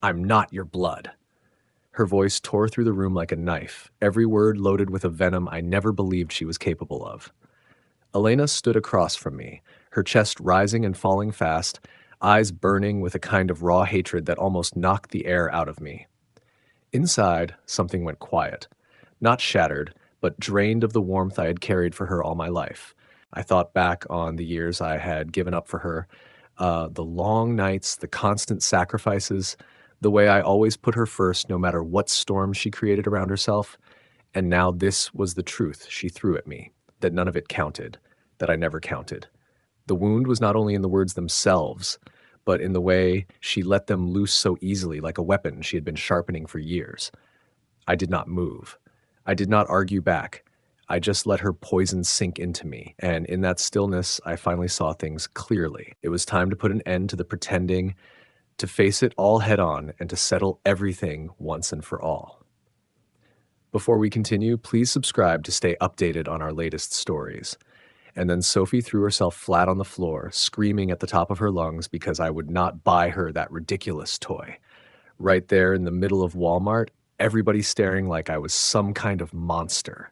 I'm not your blood." Her voice tore through the room like a knife, every word loaded with a venom I never believed she was capable of. Elena stood across from me, her chest rising and falling fast, eyes burning with a kind of raw hatred that almost knocked the air out of me. Inside, something went quiet. Not shattered, but drained of the warmth I had carried for her all my life. I thought back on the years I had given up for her, the long nights, the constant sacrifices, the way I always put her first no matter what storms she created around herself. And now this was the truth she threw at me, that none of it counted, that I never counted. The wound was not only in the words themselves, but in the way she let them loose so easily, like a weapon she had been sharpening for years. I did not move. I did not argue back. I just let her poison sink into me, and in that stillness, I finally saw things clearly. It was time to put an end to the pretending, to face it all head on, and to settle everything once and for all. Before we continue, please subscribe to stay updated on our latest stories. And then Sophie threw herself flat on the floor, screaming at the top of her lungs because I would not buy her that ridiculous toy. Right there in the middle of Walmart, everybody staring like I was some kind of monster.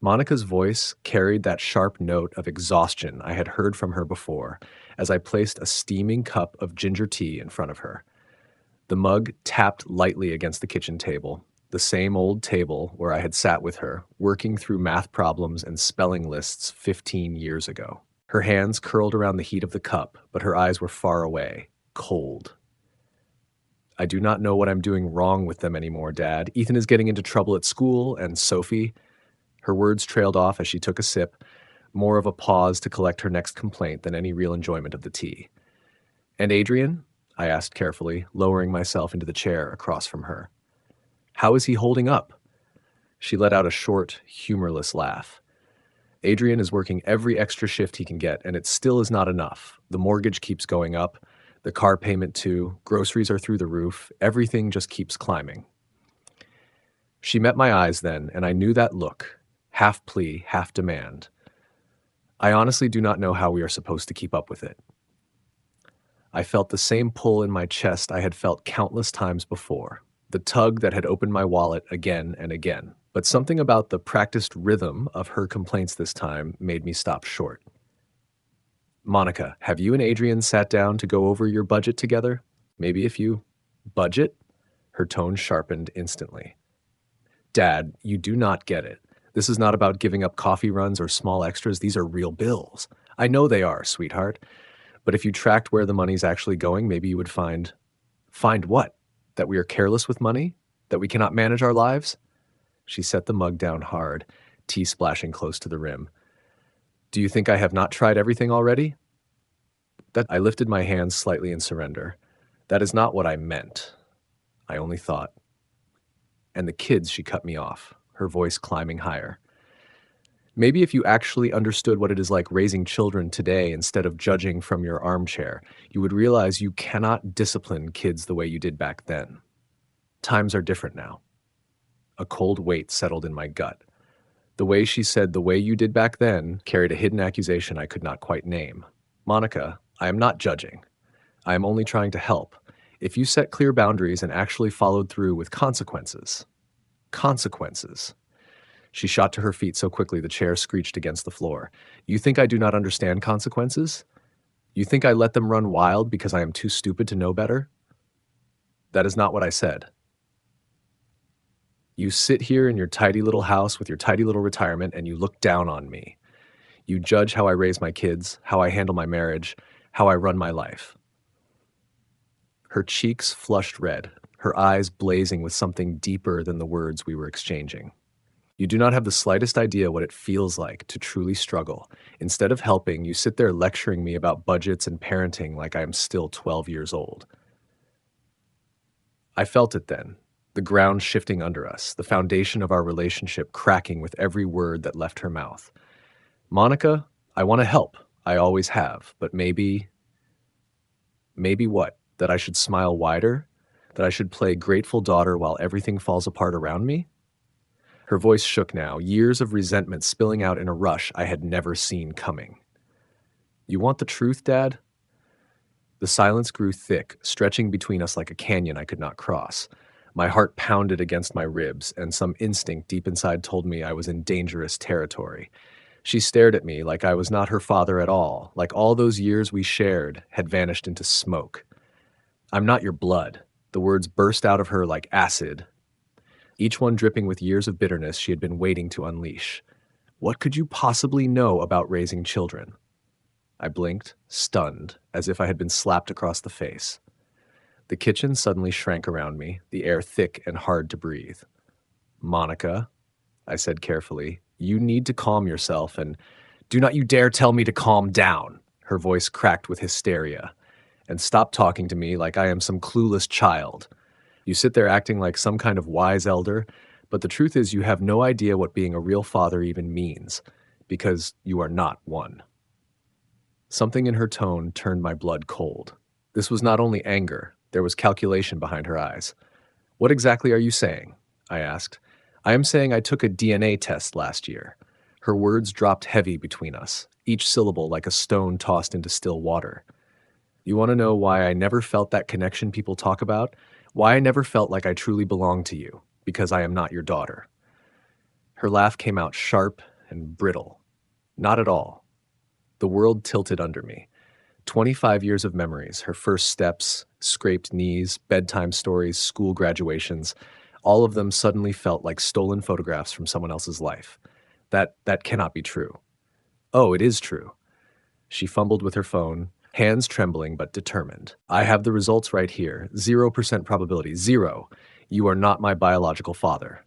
Monica's voice carried that sharp note of exhaustion I had heard from her before as I placed a steaming cup of ginger tea in front of her. The mug tapped lightly against the kitchen table, the same old table where I had sat with her, working through math problems and spelling lists 15 years ago. Her hands curled around the heat of the cup, but her eyes were far away, cold. "I do not know what I'm doing wrong with them anymore, Dad. Ethan is getting into trouble at school, and Sophie..." Her words trailed off as she took a sip, more of a pause to collect her next complaint than any real enjoyment of the tea. "And Adrian?" I asked carefully, lowering myself into the chair across from her. "How is he holding up?" She let out a short, humorless laugh. "Adrian is working every extra shift he can get, and it still is not enough. The mortgage keeps going up, the car payment too, groceries are through the roof, everything just keeps climbing." She met my eyes then, and I knew that look, half plea, half demand. I honestly do not know how we are supposed to keep up with it. I felt the same pull in my chest I had felt countless times before, the tug that had opened my wallet again and again. But something about the practiced rhythm of her complaints this time made me stop short. "Monica, have you and Adrian sat down to go over your budget together? Maybe if you..." "Budget?" Her tone sharpened instantly. "Dad, you do not get it. This is not about giving up coffee runs or small extras. These are real bills. I know they are, sweetheart. But if you tracked where the money's actually going, maybe you would find..." "Find what? That we are careless with money? That we cannot manage our lives?" She set the mug down hard, tea splashing close to the rim. "Do you think I have not tried everything already?" I lifted my hands slightly in surrender. "That is not what I meant. I only thought..." "And the kids," she cut me off, her voice climbing higher. "Maybe if you actually understood what it is like raising children today instead of judging from your armchair, you would realize you cannot discipline kids the way you did back then. Times are different now." A cold weight settled in my gut. The way she said "the way you did back then" carried a hidden accusation I could not quite name. "Monica, I am not judging. I am only trying to help. If you set clear boundaries and actually followed through with consequences..." "Consequences." She shot to her feet so quickly the chair screeched against the floor. "You think I do not understand consequences? You think I let them run wild because I am too stupid to know better? That is not what I said. You sit here in your tidy little house with your tidy little retirement and you look down on me. You judge how I raise my kids, how I handle my marriage, how I run my life." Her cheeks flushed red, her eyes blazing with something deeper than the words we were exchanging. "You do not have the slightest idea what it feels like to truly struggle. Instead of helping, you sit there lecturing me about budgets and parenting like I am still 12 years old." I felt it then, the ground shifting under us, the foundation of our relationship cracking with every word that left her mouth. "Monica, I want to help. I always have. But maybe..." "Maybe what? That I should smile wider? That I should play grateful daughter while everything falls apart around me?" Her voice shook now, years of resentment spilling out in a rush I had never seen coming. "You want the truth, Dad? The silence grew thick, stretching between us like a canyon I could not cross. My heart pounded against my ribs, and some instinct deep inside told me I was in dangerous territory. She stared at me like I was not her father at all, like all those years we shared had vanished into smoke. "I'm not your blood." The words burst out of her like acid, each one dripping with years of bitterness she had been waiting to unleash. "What could you possibly know about raising children?" I blinked, stunned, as if I had been slapped across the face. The kitchen suddenly shrank around me, the air thick and hard to breathe. "Monica," I said carefully, "you need to calm yourself and do not you dare tell me to calm down." Her voice cracked with hysteria. "And stop talking to me like I am some clueless child. You sit there acting like some kind of wise elder, but the truth is you have no idea what being a real father even means, because you are not one." Something in her tone turned my blood cold. This was not only anger, there was calculation behind her eyes. "What exactly are you saying?" I asked. "I am saying I took a DNA test last year." Her words dropped heavy between us, each syllable like a stone tossed into still water. "You want to know why I never felt that connection people talk about? Why I never felt like I truly belonged to you? Because I am not your daughter." Her laugh came out sharp and brittle. "Not at all." The world tilted under me. 25 years of memories, her first steps, scraped knees, bedtime stories, school graduations, all of them suddenly felt like stolen photographs from someone else's life. That cannot be true. "Oh, it is true." She fumbled with her phone, hands trembling but determined. "I have the results right here. 0% probability. Zero. You are not my biological father."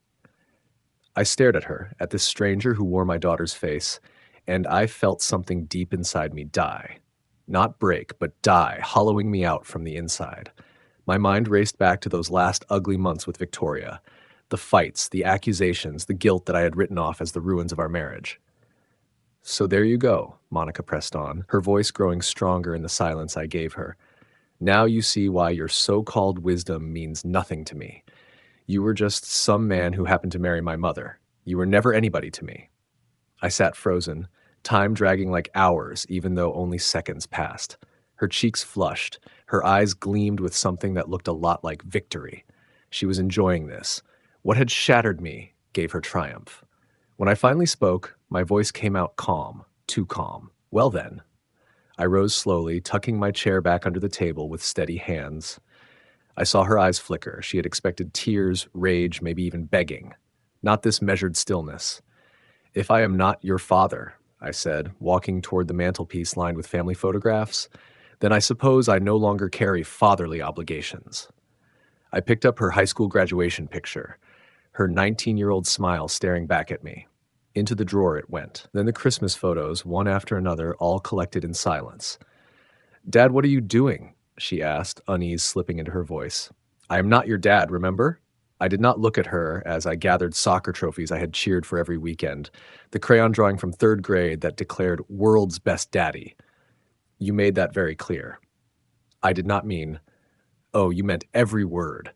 I stared at her, at this stranger who wore my daughter's face, and I felt something deep inside me die. Not break, but die, hollowing me out from the inside. My mind raced back to those last ugly months with Victoria. The fights, the accusations, the guilt that I had written off as the ruins of our marriage. "So there you go," Monica pressed on, her voice growing stronger in the silence I gave her. "Now you see why your so-called wisdom means nothing to me. You were just some man who happened to marry my mother. You were never anybody to me." I sat frozen, time dragging like hours, even though only seconds passed. Her cheeks flushed, her eyes gleamed with something that looked a lot like victory. She was enjoying this. What had shattered me gave her triumph. When I finally spoke, my voice came out calm, too calm. "Well then." I rose slowly, tucking my chair back under the table with steady hands. I saw her eyes flicker. She had expected tears, rage, maybe even begging. Not this measured stillness. "If I am not your father," I said, walking toward the mantelpiece lined with family photographs, "then I suppose I no longer carry fatherly obligations." I picked up her high school graduation picture, her 19-year-old smile staring back at me. Into the drawer it went. Then the Christmas photos, one after another, all collected in silence. "Dad, what are you doing?" she asked, unease slipping into her voice. "I am not your dad, remember?" I did not look at her as I gathered soccer trophies I had cheered for every weekend, the crayon drawing from third grade that declared "World's Best Daddy." "You made that very clear." I did not mean, "Oh, you meant every word."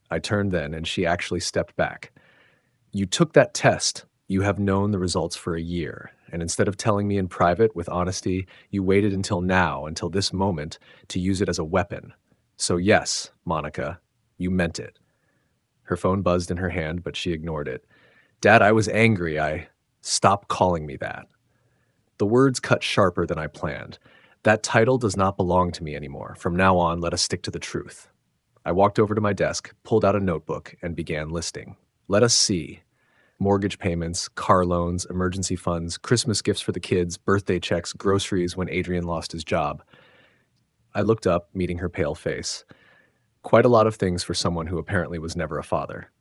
I turned then, and she actually stepped back. "You took that test. You have known the results for a year, and instead of telling me in private with honesty, you waited until now, until this moment, to use it as a weapon. So yes, Monica, you meant it." Her phone buzzed in her hand, but she ignored it. "Dad, I was angry. Stop calling me that." The words cut sharper than I planned. "That title does not belong to me anymore. From now on, let us stick to the truth." I walked over to my desk, pulled out a notebook, and began listing. Let us see. Mortgage payments, car loans, emergency funds, Christmas gifts for the kids, birthday checks, groceries when Adrian lost his job. I looked up, meeting her pale face. Quite a lot of things for someone who apparently was never a father.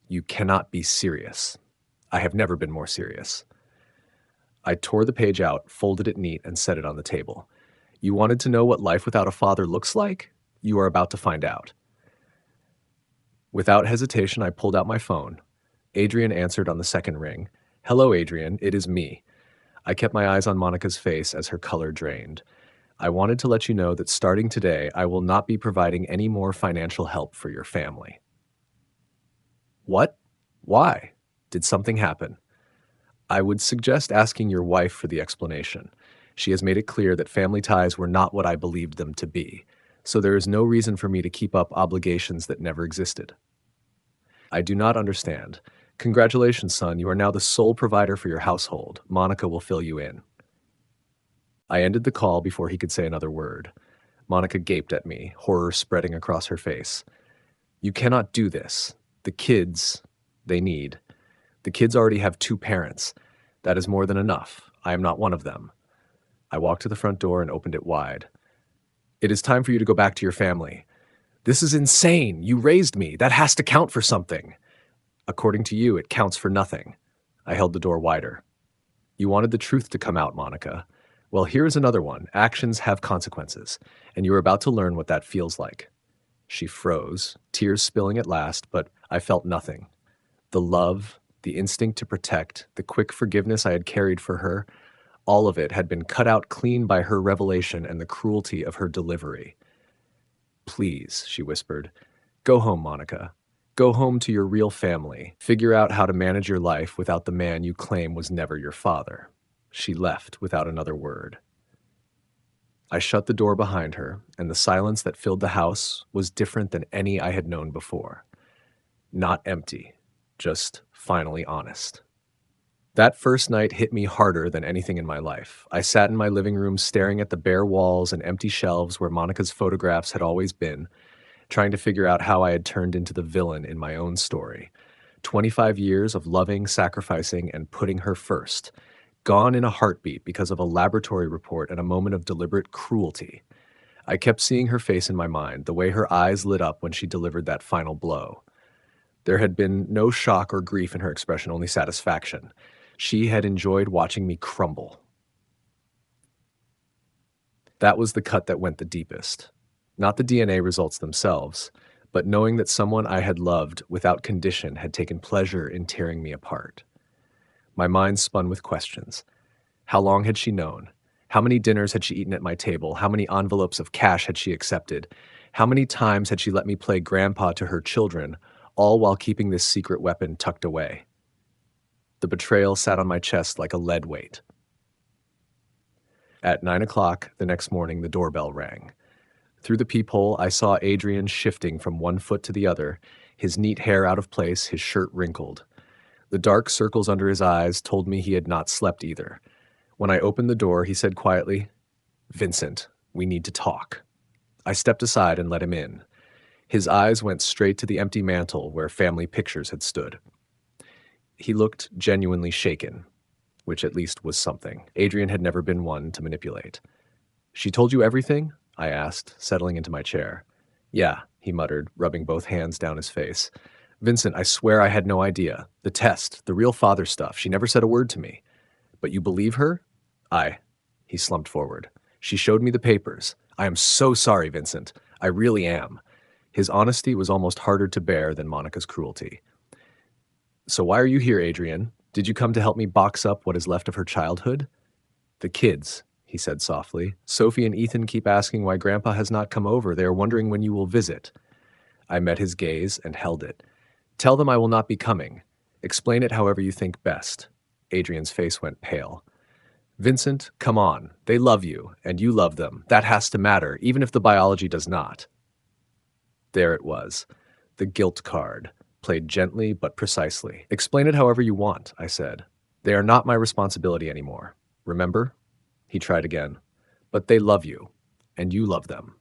"You cannot be serious." "I have never been more serious." I tore the page out, folded it neat, and set it on the table. "You wanted to know what life without a father looks like? You are about to find out." Without hesitation, I pulled out my phone. Adrian answered on the second ring. "Hello, Adrian. It is me." I kept my eyes on Monica's face as her color drained. "I wanted to let you know that starting today, I will not be providing any more financial help for your family." "What? Why? Did something happen?" "I would suggest asking your wife for the explanation. She has made it clear that family ties were not what I believed them to be, so there is no reason for me to keep up obligations that never existed. I do not understand. Congratulations, son. You are now the sole provider for your household. Monica will fill you in. I ended the call before he could say another word. Monica gaped at me, horror spreading across her face. You cannot do this. The kids, they need. The kids already have two parents. That is more than enough. I am not one of them. I walked to the front door and opened it wide. It is time for you to go back to your family. This is insane. You raised me. That has to count for something. According to you, it counts for nothing. I held the door wider. You wanted the truth to come out, Monica. Well, here's another one. Actions have consequences, and you are about to learn what that feels like. She froze, tears spilling at last, but I felt nothing. The love, the instinct to protect, the quick forgiveness I had carried for her, all of it had been cut out clean by her revelation and the cruelty of her delivery. Please, she whispered, go home, Monica. Go home to your real family. Figure out how to manage your life without the man you claim was never your father. She left without another word. I shut the door behind her, and the silence that filled the house was different than any I had known before. Not empty, just finally honest. That first night hit me harder than anything in my life. I sat in my living room staring at the bare walls and empty shelves where Monica's photographs had always been, trying to figure out how I had turned into the villain in my own story. 25 years of loving, sacrificing, and putting her first, gone in a heartbeat because of a laboratory report and a moment of deliberate cruelty. I kept seeing her face in my mind, the way her eyes lit up when she delivered that final blow. There had been no shock or grief in her expression, only satisfaction. She had enjoyed watching me crumble. That was the cut that went the deepest. Not the DNA results themselves, but knowing that someone I had loved without condition had taken pleasure in tearing me apart. My mind spun with questions. How long had she known? How many dinners had she eaten at my table? How many envelopes of cash had she accepted? How many times had she let me play grandpa to her children, all while keeping this secret weapon tucked away? The betrayal sat on my chest like a lead weight. At 9 o'clock the next morning, the doorbell rang. Through the peephole, I saw Adrian shifting from one foot to the other, his neat hair out of place, his shirt wrinkled. The dark circles under his eyes told me he had not slept either. When I opened the door, he said quietly, "Vincent, we need to talk." I stepped aside and let him in. His eyes went straight to the empty mantel where family pictures had stood. He looked genuinely shaken, which at least was something. Adrian had never been one to manipulate. "She told you everything?" I asked, settling into my chair. "Yeah," he muttered, rubbing both hands down his face. "Vincent, I swear I had no idea. The test, the real father stuff, she never said a word to me." "But you believe her?" "Aye." He slumped forward. "She showed me the papers. I am so sorry, Vincent. I really am." His honesty was almost harder to bear than Monica's cruelty. "So why are you here, Adrian? Did you come to help me box up what is left of her childhood?" "The kids," he said softly. "Sophie and Ethan keep asking why Grandpa has not come over. They are wondering when you will visit." I met his gaze and held it. "Tell them I will not be coming. Explain it however you think best." Adrian's face went pale. "Vincent, come on. They love you, and you love them. That has to matter, even if the biology does not." There it was, the guilt card, played gently but precisely. "Explain it however you want," I said. "They are not my responsibility anymore. Remember?" He tried again. "But they love you, and you love them."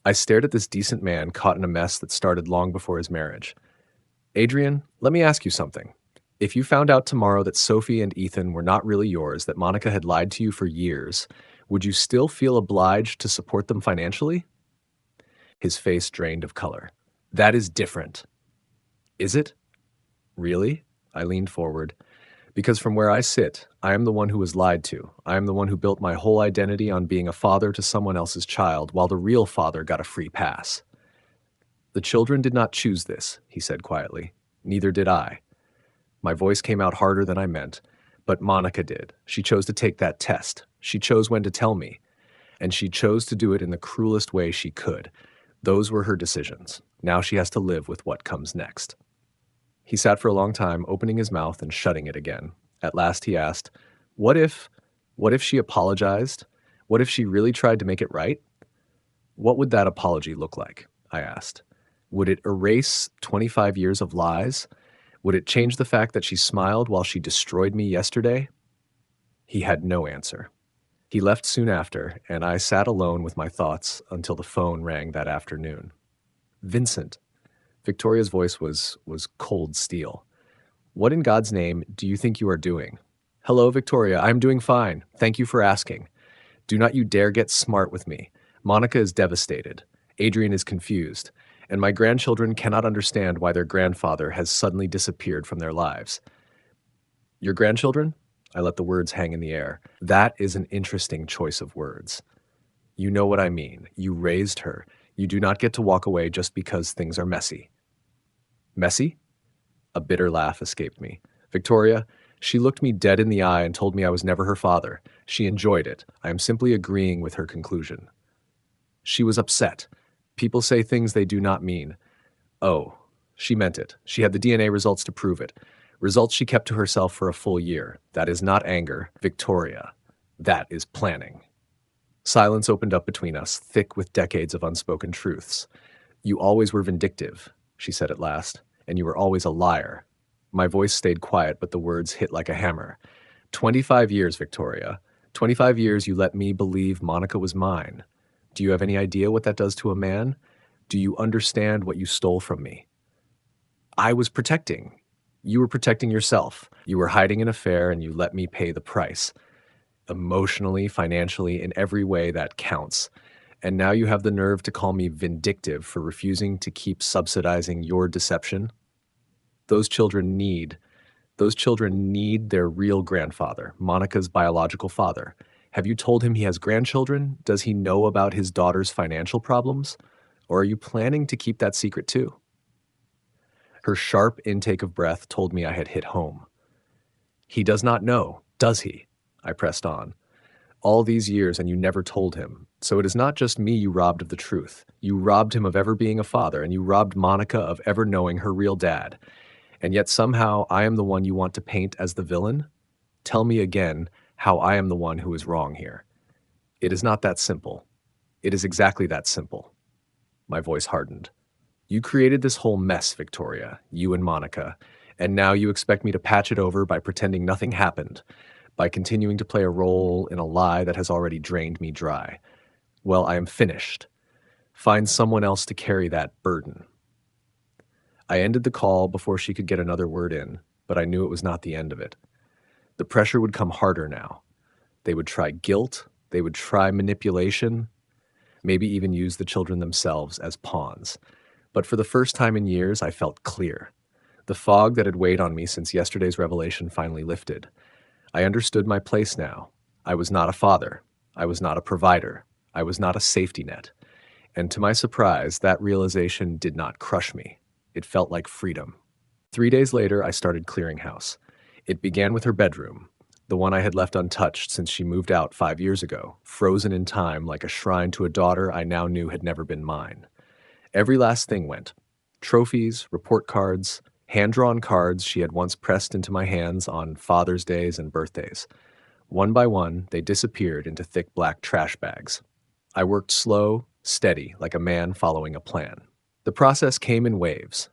I stared at this decent man caught in a mess that started long before his marriage. "Adrian, let me ask you something. If you found out tomorrow that Sophie and Ethan were not really yours, that Monica had lied to you for years, would you still feel obliged to support them financially?" His face drained of color. "That is different." "Is it? Really?" I leaned forward. "Because from where I sit, I am the one who was lied to. I am the one who built my whole identity on being a father to someone else's child, while the real father got a free pass." "The children did not choose this," he said quietly. "Neither did I." My voice came out harder than I meant, but Monica did. She chose to take that test. She chose when to tell me, and she chose to do it in the cruelest way she could. Those were her decisions. Now she has to live with what comes next. He sat for a long time, opening his mouth and shutting it again. At last he asked, "What if What if she apologized? What if she really tried to make it right? What would that apology look like? I asked. Would it erase 25 years of lies? Would it change the fact that she smiled while she destroyed me yesterday? He had no answer. He left soon after, and I sat alone with my thoughts until the phone rang that afternoon. Vincent. Victoria's voice was cold steel. What in God's name do you think you are doing? Hello, Victoria. I'm doing fine. Thank you for asking. Do not you dare get smart with me. Monica is devastated. Adrian is confused. And my grandchildren cannot understand why their grandfather has suddenly disappeared from their lives. Your grandchildren? I let the words hang in the air. That is an interesting choice of words. You know what I mean. You raised her. You do not get to walk away just because things are messy. Messy? A bitter laugh escaped me. Victoria, she looked me dead in the eye and told me I was never her father. She enjoyed it. I am simply agreeing with her conclusion. She was upset. People say things they do not mean. Oh, she meant it. She had the DNA results to prove it. Results she kept to herself for a full year. That is not anger, Victoria. That is planning. Silence opened up between us, thick with decades of unspoken truths. You always were vindictive, she said at last, and you were always a liar. My voice stayed quiet, but the words hit like a hammer. 25 years, Victoria. 25 years you let me believe Monica was mine. Do you have any idea what that does to a man? Do you understand what you stole from me? I was protecting. You were protecting yourself. You were hiding an affair and you let me pay the price. Emotionally, financially, in every way that counts. And now you have the nerve to call me vindictive for refusing to keep subsidizing your deception? Those children need their real grandfather, Monica's biological father. Have you told him he has grandchildren? Does he know about his daughter's financial problems? Or are you planning to keep that secret too? Her sharp intake of breath told me I had hit home. He does not know, does he? I pressed on. All these years and you never told him. So it is not just me you robbed of the truth. You robbed him of ever being a father, and you robbed Monica of ever knowing her real dad. And yet somehow I am the one you want to paint as the villain? Tell me again how I am the one who is wrong here. It is not that simple. It is exactly that simple. My voice hardened. You created this whole mess, Victoria, you and Monica, and now you expect me to patch it over by pretending nothing happened, by continuing to play a role in a lie that has already drained me dry. Well, I am finished. Find someone else to carry that burden. I ended the call before she could get another word in, but I knew it was not the end of it. The pressure would come harder now. They would try guilt, they would try manipulation, maybe even use the children themselves as pawns. But for the first time in years, I felt clear. The fog that had weighed on me since yesterday's revelation finally lifted. I understood my place now. I was not a father. I was not a provider. I was not a safety net. And to my surprise, that realization did not crush me. It felt like freedom. 3 days later, I started clearing house. It began with her bedroom, the one I had left untouched since she moved out 5 years ago, frozen in time like a shrine to a daughter I now knew had never been mine. Every last thing went. Trophies, report cards, hand-drawn cards she had once pressed into my hands on Father's Days and birthdays. One by one, they disappeared into thick black trash bags. I worked slow, steady, like a man following a plan. The process came in waves.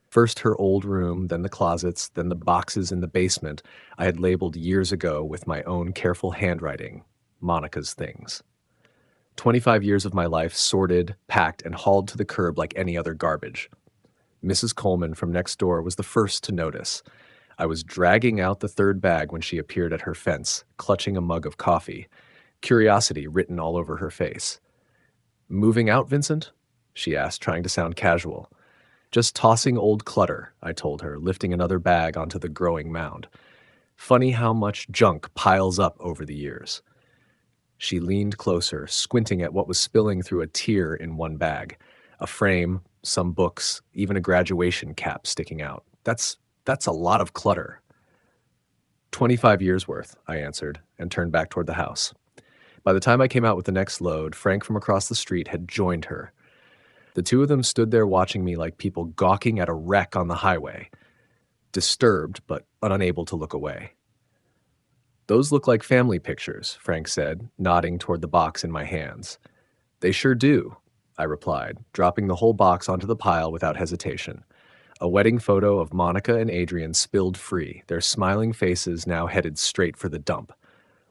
First her old room, then the closets, then the boxes in the basement I had labeled years ago with my own careful handwriting, Monica's things. 25 years of my life sorted, packed, and hauled to the curb like any other garbage. Mrs. Coleman from next door was the first to notice. I was dragging out the third bag when she appeared at her fence, clutching a mug of coffee, curiosity written all over her face. "Moving out, Vincent?" she asked, trying to sound casual. "Just tossing old clutter," I told her, lifting another bag onto the growing mound. "Funny how much junk piles up over the years." She leaned closer, squinting at what was spilling through a tear in one bag. A frame, some books, even a graduation cap sticking out. That's a lot of clutter. 25 years worth, I answered, and turned back toward the house. By the time I came out with the next load, Frank from across the street had joined her. The two of them stood there watching me like people gawking at a wreck on the highway, disturbed but unable to look away. Those look like family pictures, Frank said, nodding toward the box in my hands. They sure do, I replied, dropping the whole box onto the pile without hesitation. A wedding photo of Monica and Adrian spilled free, their smiling faces now headed straight for the dump.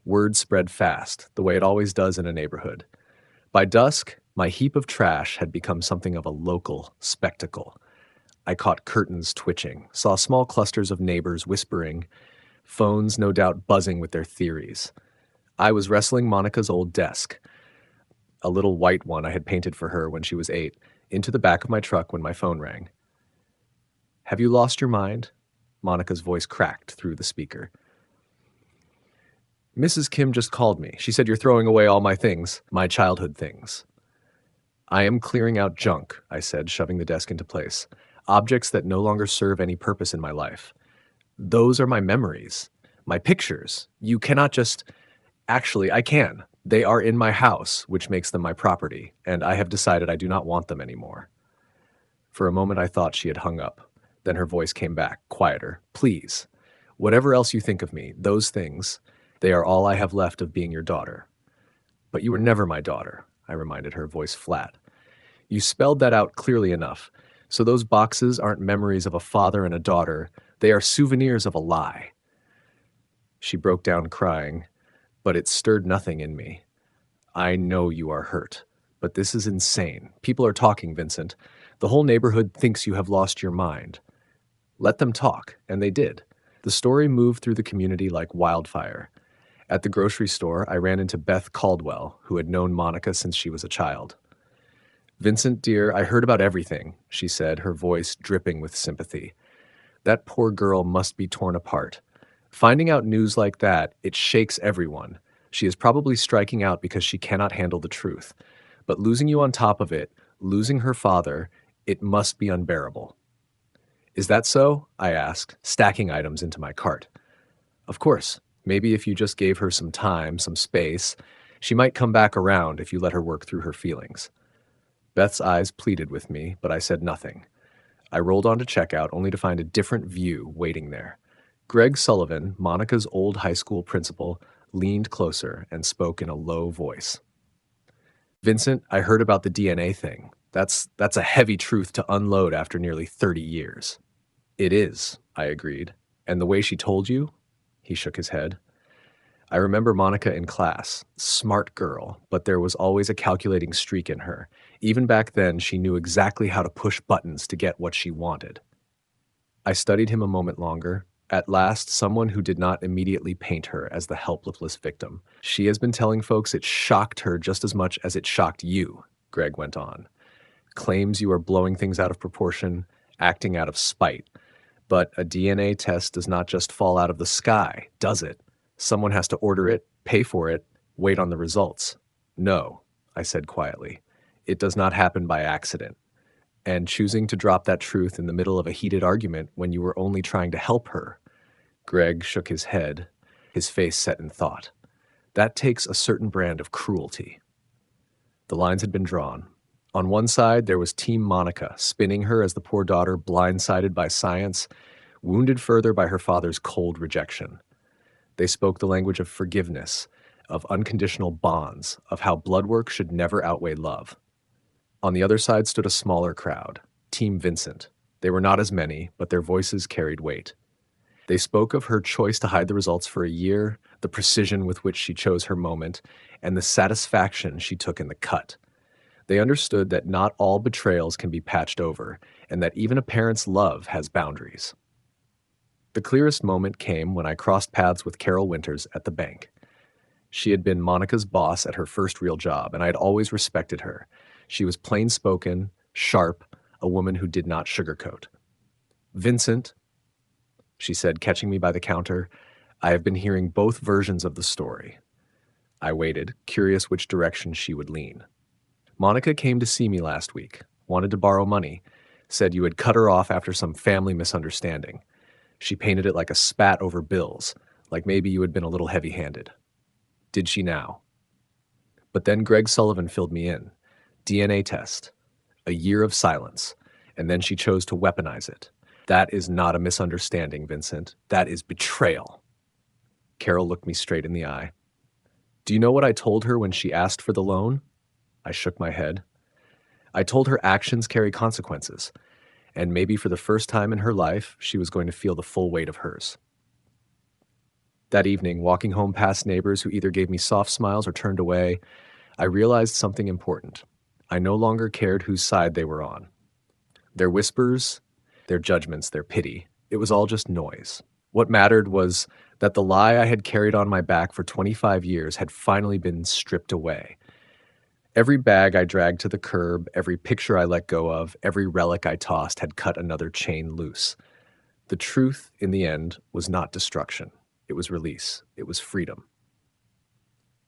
Word spread fast, the way it always does in a neighborhood. By dusk, my heap of trash had become something of a local spectacle. I caught curtains twitching, saw small clusters of neighbors whispering, phones no doubt buzzing with their theories. I was wrestling Monica's old desk, a little white one I had painted for her when she was 8, into the back of my truck when my phone rang. "Have you lost your mind?" Monica's voice cracked through the speaker. "Mrs. Kim just called me. She said you're throwing away all my things, my childhood things." "I am clearing out junk," I said, shoving the desk into place. "Objects that no longer serve any purpose in my life. Those are my memories, my pictures. You cannot just... Actually, I can. They are in my house, which makes them my property, and I have decided I do not want them anymore." For a moment I thought she had hung up. Then her voice came back, quieter. "Please, whatever else you think of me, those things, they are all I have left of being your daughter." "But you were never my daughter," I reminded her, voice flat. "You spelled that out clearly enough. So those boxes aren't memories of a father and a daughter. They are souvenirs of a lie." She broke down crying, but it stirred nothing in me. "I know you are hurt, but this is insane. People are talking, Vincent. The whole neighborhood thinks you have lost your mind. Let them talk," and they did. The story moved through the community like wildfire. At the grocery store, I ran into Beth Caldwell, who had known Monica since she was a child. "Vincent, dear, I heard about everything," she said, her voice dripping with sympathy. "That poor girl must be torn apart. Finding out news like that, it shakes everyone. She is probably striking out because she cannot handle the truth. But losing you on top of it, losing her father, it must be unbearable." "Is that so?" I asked, stacking items into my cart. "Of course. Maybe if you just gave her some time, some space, she might come back around if you let her work through her feelings." Beth's eyes pleaded with me, but I said nothing. I rolled on to checkout only to find a different view waiting there. Greg Sullivan, Monica's old high school principal, leaned closer and spoke in a low voice. "Vincent, I heard about the DNA thing. That's a heavy truth to unload after nearly 30 years. "It is," I agreed. "And the way she told you?" He shook his head. "I remember Monica in class. Smart girl, but there was always a calculating streak in her. Even back then, she knew exactly how to push buttons to get what she wanted." I studied him a moment longer. At last, someone who did not immediately paint her as the helpless victim. "She has been telling folks it shocked her just as much as it shocked you," Greg went on. "Claims you are blowing things out of proportion, acting out of spite. But a DNA test does not just fall out of the sky, does it? Someone has to order it, pay for it, wait on the results." "No," I said quietly. "It does not happen by accident." And choosing to drop that truth in the middle of a heated argument when you were only trying to help her. Greg shook his head, his face set in thought. "That takes a certain brand of cruelty." The lines had been drawn. On one side, there was Team Monica, spinning her as the poor daughter blindsided by science, wounded further by her father's cold rejection. They spoke the language of forgiveness, of unconditional bonds, of how blood work should never outweigh love. On the other side stood a smaller crowd, Team Vincent. They were not as many, but their voices carried weight. They spoke of her choice to hide the results for a year, the precision with which she chose her moment, and the satisfaction she took in the cut. They understood that not all betrayals can be patched over, and that even a parent's love has boundaries. The clearest moment came when I crossed paths with Carol Winters at the bank. She had been Monica's boss at her first real job, and I had always respected her. She was plain-spoken, sharp, a woman who did not sugarcoat. "Vincent," she said, catching me by the counter, "I have been hearing both versions of the story." I waited, curious which direction she would lean. "Monica came to see me last week, wanted to borrow money, said you had cut her off after some family misunderstanding. She painted it like a spat over bills, like maybe you had been a little heavy-handed. Did she now?" But then Greg Sullivan filled me in. DNA test. A year of silence. And then she chose to weaponize it. That is not a misunderstanding, Vincent. That is betrayal. Carol looked me straight in the eye. Do you know what I told her when she asked for the loan? I shook my head. I told her actions carry consequences, and maybe for the first time in her life, she was going to feel the full weight of hers. That evening, walking home past neighbors who either gave me soft smiles or turned away, I realized something important. I no longer cared whose side they were on. Their whispers, their judgments, their pity, it was all just noise. What mattered was that the lie I had carried on my back for 25 years had finally been stripped away. Every bag I dragged to the curb, every picture I let go of, every relic I tossed had cut another chain loose. The truth, in the end, was not destruction. It was release. It was freedom.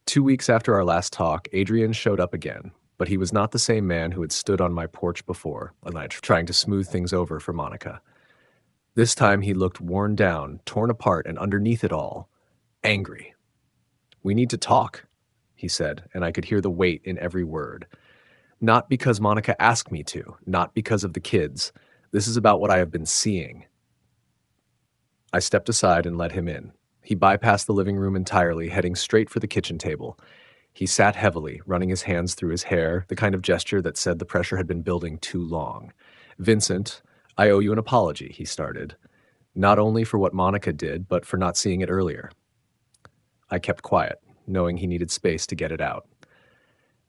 2 weeks after our last talk, Adrian showed up again, but he was not the same man who had stood on my porch before, trying to smooth things over for Monica. This time he looked worn down, torn apart, and underneath it all, angry. "We need to talk," he said, and I could hear the weight in every word. "Not because Monica asked me to, not because of the kids. This is about what I have been seeing." I stepped aside and let him in. He bypassed the living room entirely, heading straight for the kitchen table. He sat heavily, running his hands through his hair, the kind of gesture that said the pressure had been building too long. "Vincent, I owe you an apology," he started. "Not only for what Monica did, but for not seeing it earlier." I kept quiet, knowing he needed space to get it out.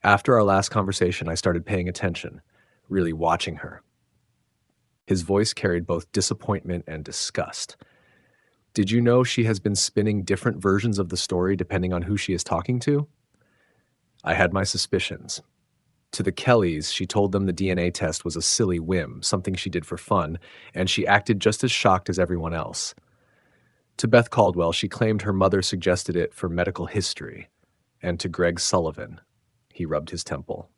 After our last conversation, I started paying attention, really watching her. His voice carried both disappointment and disgust. "Did you know she has been spinning different versions of the story depending on who she is talking to?" I had my suspicions. To the Kellys, she told them the DNA test was a silly whim, something she did for fun, and she acted just as shocked as everyone else. To Beth Caldwell, she claimed her mother suggested it for medical history. And to Greg Sullivan, he rubbed his temple.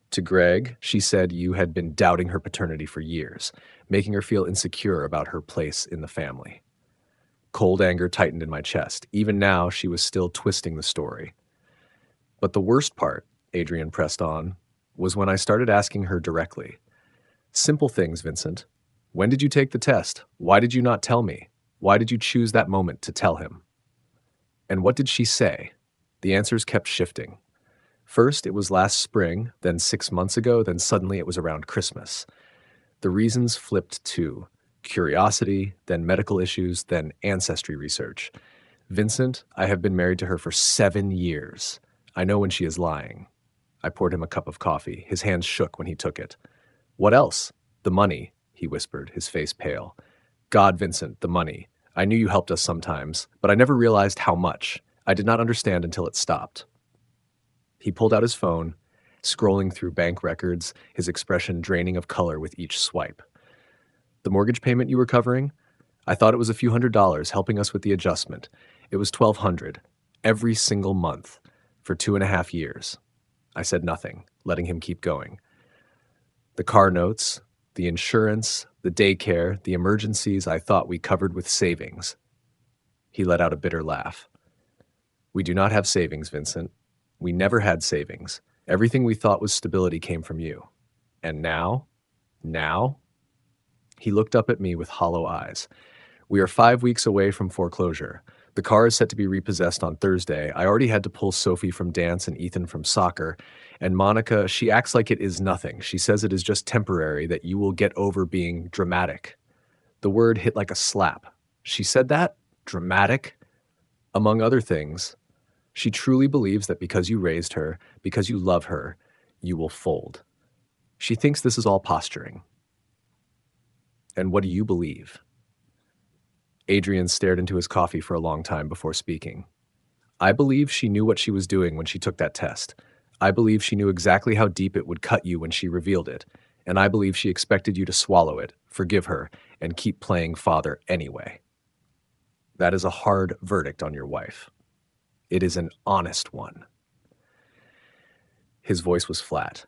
To Greg, she said you had been doubting her paternity for years, making her feel insecure about her place in the family. Cold anger tightened in my chest. Even now, she was still twisting the story. But the worst part, Adrian pressed on, was when I started asking her directly. Simple things, Vincent. When did you take the test? Why did you not tell me? Why did you choose that moment to tell him? And what did she say? The answers kept shifting. First, it was last spring, then 6 months ago, then suddenly it was around Christmas. The reasons flipped too. Curiosity, then medical issues, then ancestry research. "Vincent, I have been married to her for 7 years. I know when she is lying." I poured him a cup of coffee. His hands shook when he took it. "What else?" "The money," he whispered, his face pale. "God, Vincent, the money. I knew you helped us sometimes, but I never realized how much. I did not understand until it stopped." He pulled out his phone, scrolling through bank records, his expression draining of color with each swipe. "The mortgage payment you were covering? I thought it was a few $100s helping us with the adjustment. It was $1,200 every single month for 2.5 years. I said nothing, letting him keep going. "The car notes, the insurance, the daycare, the emergencies I thought we covered with savings." He let out a bitter laugh. "We do not have savings, Vincent. We never had savings. Everything we thought was stability came from you. And now? Now?" He looked up at me with hollow eyes. "We are 5 weeks away from foreclosure. The car is set to be repossessed on Thursday. I already had to pull Sophie from dance and Ethan from soccer. And Monica, she acts like it is nothing. She says it is just temporary, that you will get over being dramatic." The word hit like a slap. She said that? Dramatic? Among other things, she truly believes that because you raised her, because you love her, you will fold. She thinks this is all posturing. And what do you believe? Adrian stared into his coffee for a long time before speaking. "I believe she knew what she was doing when she took that test. I believe she knew exactly how deep it would cut you when she revealed it. And I believe she expected you to swallow it, forgive her, and keep playing father anyway. That is a hard verdict on your wife. It is an honest one." His voice was flat.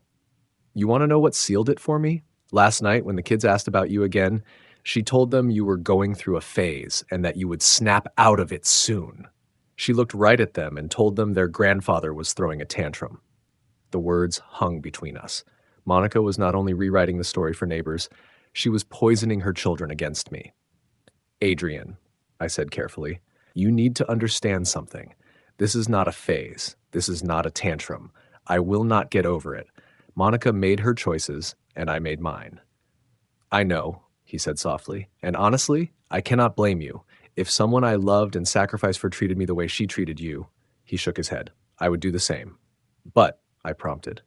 "You want to know what sealed it for me? Last night, when the kids asked about you again, she told them you were going through a phase and that you would snap out of it soon. She looked right at them and told them their grandfather was throwing a tantrum." The words hung between us. Monica was not only rewriting the story for neighbors, she was poisoning her children against me. "Adrian," I said carefully, You need to understand something. This is not a phase. This is not a tantrum. I will not get over it. Monica made her choices, and I made mine. I know, he said softly, and honestly, I cannot blame you. If someone I loved and sacrificed for treated me the way she treated you, he shook his head, I would do the same. But, I prompted.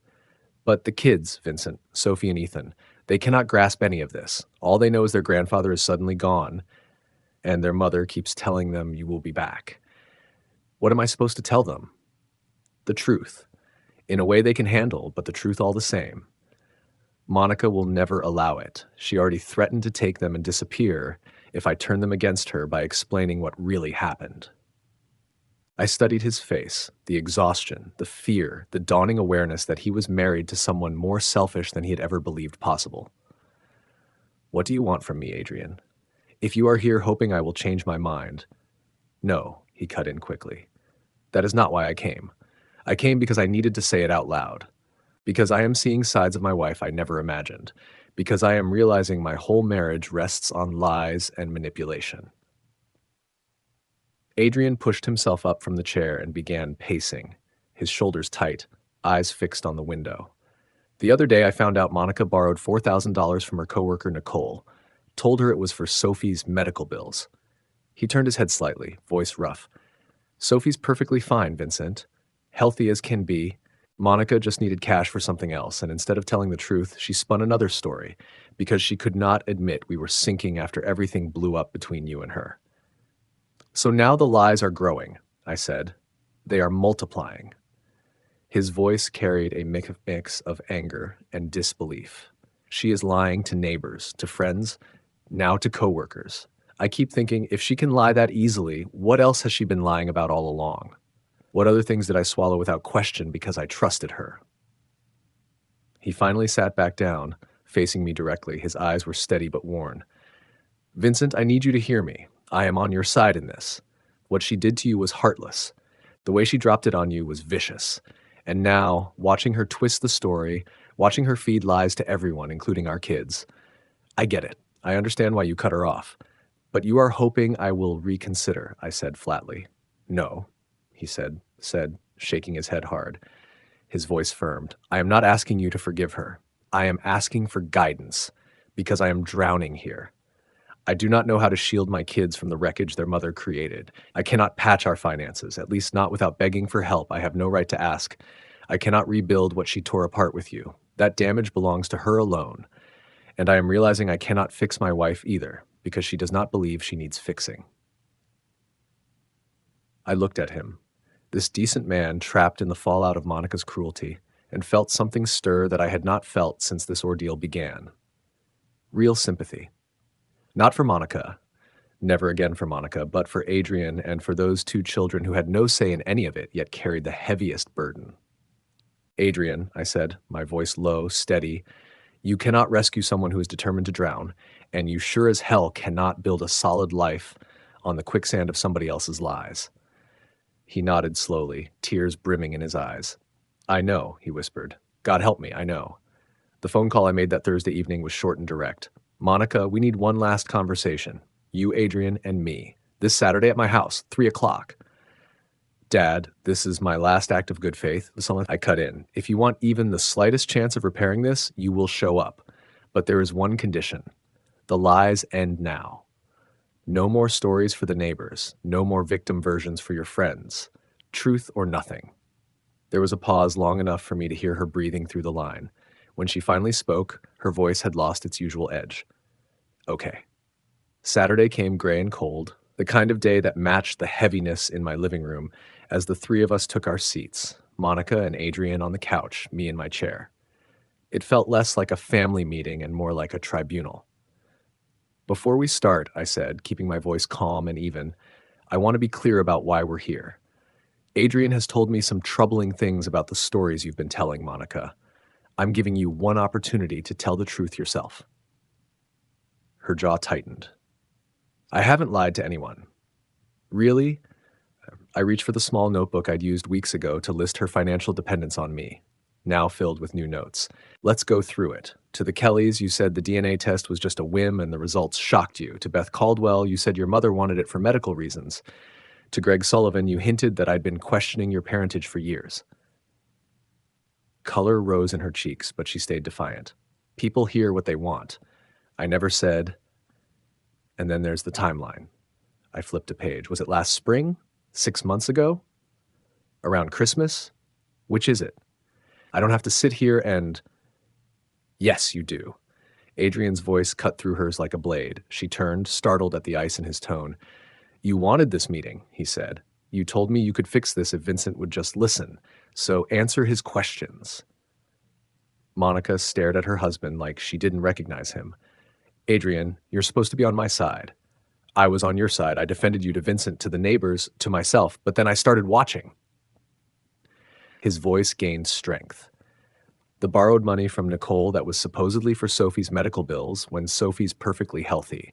But the kids, Vincent, Sophie and Ethan, they cannot grasp any of this. All they know is their grandfather is suddenly gone, and their mother keeps telling them you will be back. What am I supposed to tell them? The truth. In a way they can handle, but the truth all the same. Monica will never allow it. She already threatened to take them and disappear if I turn them against her by explaining what really happened. I studied his face, the exhaustion, the fear, the dawning awareness that he was married to someone more selfish than he had ever believed possible. What do you want from me, Adrian? If you are here hoping I will change my mind. No, he cut in quickly. That is not why I came. I came because I needed to say it out loud. Because I am seeing sides of my wife I never imagined. Because I am realizing my whole marriage rests on lies and manipulation. Adrian pushed himself up from the chair and began pacing, his shoulders tight, eyes fixed on the window. The other day I found out Monica borrowed $4,000 from her coworker Nicole, told her it was for Sophie's medical bills. He turned his head slightly, voice rough. Sophie's perfectly fine, Vincent. Healthy as can be. Monica just needed cash for something else, and instead of telling the truth, she spun another story, because she could not admit we were sinking after everything blew up between you and her. So now the lies are growing, I said. They are multiplying. His voice carried a mix of anger and disbelief. She is lying to neighbors, to friends, now to coworkers. I keep thinking, if she can lie that easily, what else has she been lying about all along? What other things did I swallow without question because I trusted her? He finally sat back down, facing me directly. His eyes were steady but worn. Vincent, I need you to hear me. I am on your side in this. What she did to you was heartless. The way she dropped it on you was vicious. And now, watching her twist the story, watching her feed lies to everyone, including our kids. I get it. I understand why you cut her off. But you are hoping I will reconsider, I said flatly. No, he said, shaking his head hard. His voice firmed. I am not asking you to forgive her. I am asking for guidance, because I am drowning here. I do not know how to shield my kids from the wreckage their mother created. I cannot patch our finances, at least not without begging for help. I have no right to ask. I cannot rebuild what she tore apart with you. That damage belongs to her alone. And I am realizing I cannot fix my wife either, because she does not believe she needs fixing. I looked at him, this decent man trapped in the fallout of Monica's cruelty, and felt something stir that I had not felt since this ordeal began. Real sympathy. Not for Monica, never again for Monica, but for Adrian and for those two children who had no say in any of it, yet carried the heaviest burden. Adrian, I said, my voice low, steady, you cannot rescue someone who is determined to drown, and you sure as hell cannot build a solid life on the quicksand of somebody else's lies. He nodded slowly, tears brimming in his eyes. I know, he whispered. God help me, I know. The phone call I made that Thursday evening was short and direct. Monica, we need one last conversation. You, Adrian, and me. This Saturday at my house, 3 o'clock. Dad, this is my last act of good faith. I cut in. If you want even the slightest chance of repairing this, you will show up. But there is one condition. The lies end now. No more stories for the neighbors. No more victim versions for your friends. Truth or nothing. There was a pause long enough for me to hear her breathing through the line. When she finally spoke, her voice had lost its usual edge. Okay. Saturday came gray and cold, the kind of day that matched the heaviness in my living room as the three of us took our seats, Monica and Adrian on the couch, me in my chair. It felt less like a family meeting and more like a tribunal. Before we start, I said, keeping my voice calm and even, I want to be clear about why we're here. Adrian has told me some troubling things about the stories you've been telling, Monica. I'm giving you one opportunity to tell the truth yourself. Her jaw tightened. I haven't lied to anyone. Really? I reached for the small notebook I'd used weeks ago to list her financial dependence on me, now filled with new notes. Let's go through it. To the Kellys, you said the DNA test was just a whim and the results shocked you. To Beth Caldwell, you said your mother wanted it for medical reasons. To Greg Sullivan, you hinted that I'd been questioning your parentage for years. Color rose in her cheeks, but she stayed defiant. People hear what they want. I never said, and then there's the timeline. I flipped a page. Was it last spring? 6 months ago? Around Christmas? Which is it? I don't have to sit here and... Yes, you do. Adrian's voice cut through hers like a blade. She turned, startled at the ice in his tone. You wanted this meeting, he said. You told me you could fix this if Vincent would just listen. So answer his questions. Monica stared at her husband like she didn't recognize him. Adrian, you're supposed to be on my side. I was on your side. I defended you to Vincent, to the neighbors, to myself, but then I started watching. His voice gained strength. The borrowed money from Nicole that was supposedly for Sophie's medical bills when Sophie's perfectly healthy.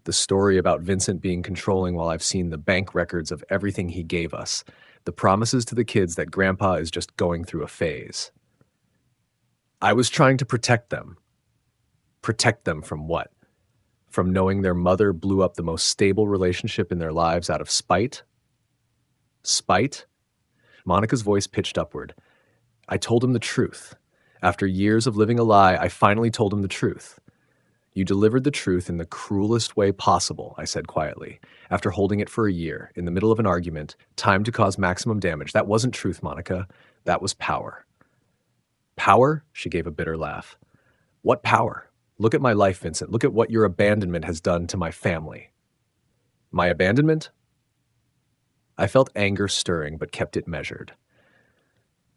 The story about Vincent being controlling while I've seen the bank records of everything he gave us. The promises to the kids that Grandpa is just going through a phase. I was trying to protect them. Protect them from what? From knowing their mother blew up the most stable relationship in their lives out of spite? Spite? Monica's voice pitched upward. I told him the truth. After years of living a lie, I finally told him the truth. You delivered the truth in the cruelest way possible, I said quietly. After holding it for a year, in the middle of an argument, timed to cause maximum damage. That wasn't truth, Monica. That was power. Power? She gave a bitter laugh. What power? Look at my life, Vincent. Look at what your abandonment has done to my family. My abandonment? I felt anger stirring, but kept it measured.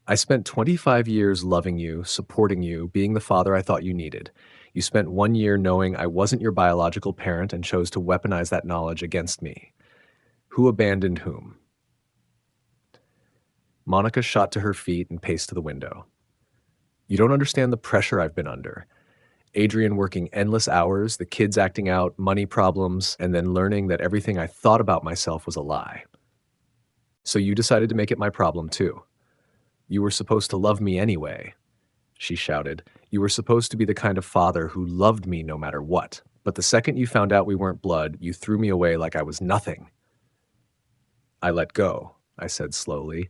I spent 25 years loving you, supporting you, being the father I thought you needed. You spent 1 year knowing I wasn't your biological parent and chose to weaponize that knowledge against me. Who abandoned whom? Monica shot to her feet and paced to the window. You don't understand the pressure I've been under. Adrian working endless hours, the kids acting out, money problems, and then learning that everything I thought about myself was a lie. So you decided to make it my problem too. You were supposed to love me anyway, she shouted. You were supposed to be the kind of father who loved me no matter what. But the second you found out we weren't blood, you threw me away like I was nothing. I let go, I said slowly,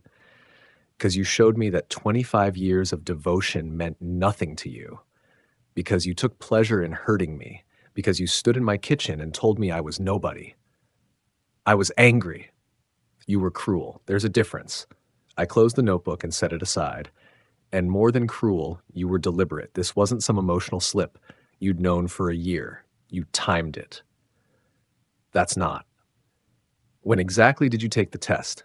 because you showed me that 25 years of devotion meant nothing to you. Because you took pleasure in hurting me. Because you stood in my kitchen and told me I was nobody. I was angry. You were cruel. There's a difference. I closed the notebook and set it aside. And more than cruel, you were deliberate. This wasn't some emotional slip. You'd known for a year. You timed it. That's not. When exactly did you take the test?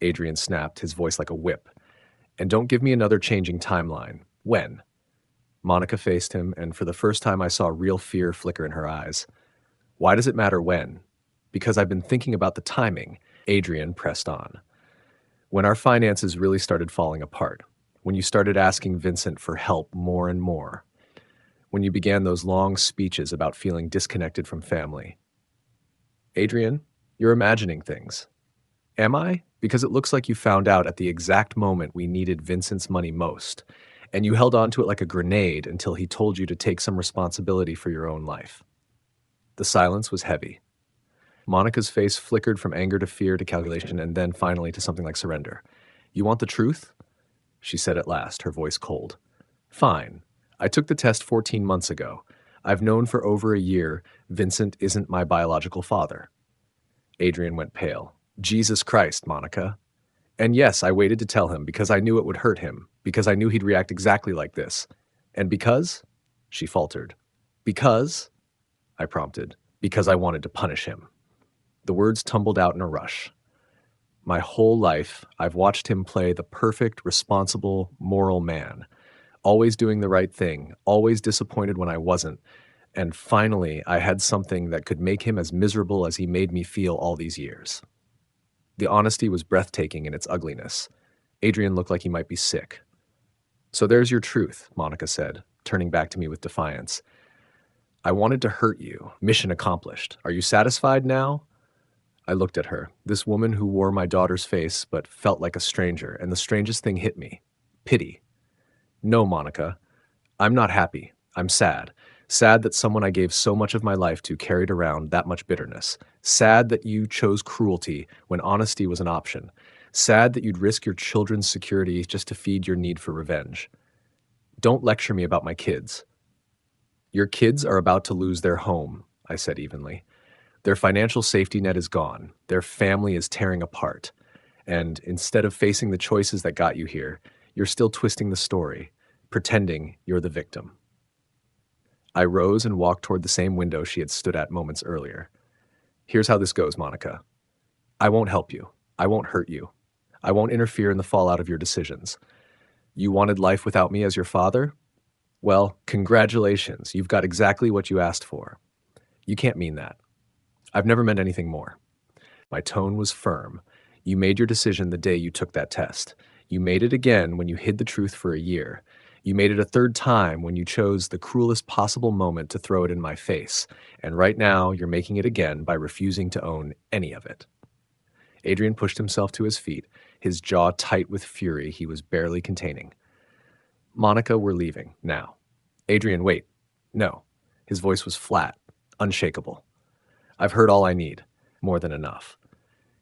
Adrian snapped, his voice like a whip. And don't give me another changing timeline. When? Monica faced him, and for the first time I saw real fear flicker in her eyes. Why does it matter when? Because I've been thinking about the timing. Adrian pressed on. When our finances really started falling apart, when you started asking Vincent for help more and more, when you began those long speeches about feeling disconnected from family. Adrian, you're imagining things. Am I? Because it looks like you found out at the exact moment we needed Vincent's money most, and you held on to it like a grenade until he told you to take some responsibility for your own life. The silence was heavy. Monica's face flickered from anger to fear to calculation and then finally to something like surrender. You want the truth? She said at last, her voice cold. Fine. I took the test 14 months ago. I've known for over a year Vincent isn't my biological father. Adrian went pale. Jesus Christ, Monica. And yes, I waited to tell him because I knew it would hurt him, because I knew he'd react exactly like this. And because? She faltered. Because? I prompted. Because I wanted to punish him. The words tumbled out in a rush. My whole life, I've watched him play the perfect, responsible, moral man, always doing the right thing, always disappointed when I wasn't, and finally I had something that could make him as miserable as he made me feel all these years. The honesty was breathtaking in its ugliness. Adrian looked like he might be sick. So there's your truth, Monica said, turning back to me with defiance. I wanted to hurt you. Mission accomplished. Are you satisfied now? I looked at her, this woman who wore my daughter's face but felt like a stranger, and the strangest thing hit me. Pity. No, Monica. I'm not happy. I'm sad. Sad that someone I gave so much of my life to carried around that much bitterness. Sad that you chose cruelty when honesty was an option. Sad that you'd risk your children's security just to feed your need for revenge. Don't lecture me about my kids. Your kids are about to lose their home, I said evenly. Their financial safety net is gone. Their family is tearing apart. And instead of facing the choices that got you here, you're still twisting the story, pretending you're the victim. I rose and walked toward the same window she had stood at moments earlier. Here's how this goes, Monica. I won't help you. I won't hurt you. I won't interfere in the fallout of your decisions. You wanted life without me as your father? Well, congratulations. You've got exactly what you asked for. You can't mean that. I've never meant anything more. My tone was firm. You made your decision the day you took that test. You made it again when you hid the truth for a year. You made it a third time when you chose the cruelest possible moment to throw it in my face. And right now, you're making it again by refusing to own any of it. Adrian pushed himself to his feet, his jaw tight with fury he was barely containing. Monica, we're leaving, now. Adrian, wait. No. His voice was flat, unshakable. I've heard all I need, more than enough.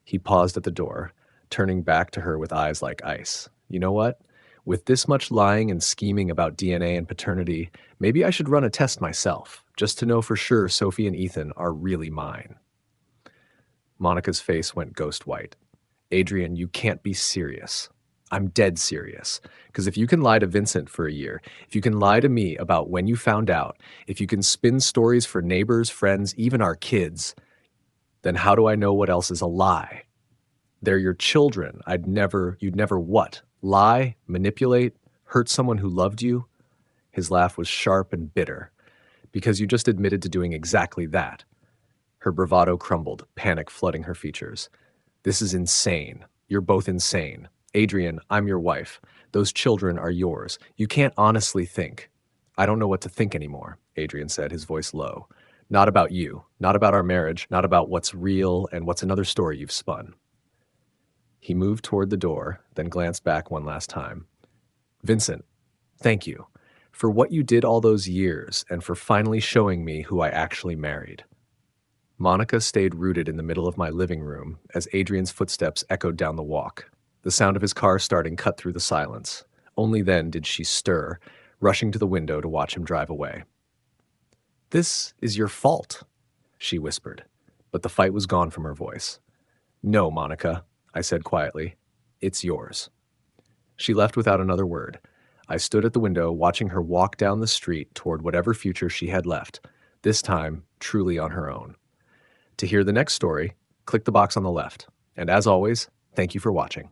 He paused at the door, turning back to her with eyes like ice. You know what? With this much lying and scheming about DNA and paternity, maybe I should run a test myself, just to know for sure Sophie and Ethan are really mine. Monica's face went ghost white. Adrian, you can't be serious. I'm dead serious. Because if you can lie to Vincent for a year, if you can lie to me about when you found out, if you can spin stories for neighbors, friends, even our kids, then how do I know what else is a lie? They're your children. You'd never what? Lie, manipulate, hurt someone who loved you? His laugh was sharp and bitter. Because you just admitted to doing exactly that. Her bravado crumbled, panic flooding her features. This is insane. You're both insane. Adrian, I'm your wife. Those children are yours. You can't honestly think. I don't know what to think anymore, Adrian said, his voice low. Not about you, not about our marriage, not about what's real and what's another story you've spun. He moved toward the door, then glanced back one last time. Vincent, thank you for what you did all those years and for finally showing me who I actually married. Monica stayed rooted in the middle of my living room as Adrian's footsteps echoed down the walk. The sound of his car starting cut through the silence. Only then did she stir, rushing to the window to watch him drive away. This is your fault, she whispered, but the fight was gone from her voice. No, Monica, I said quietly. It's yours. She left without another word. I stood at the window watching her walk down the street toward whatever future she had left, this time truly on her own. To hear the next story, click the box on the left. And as always, thank you for watching.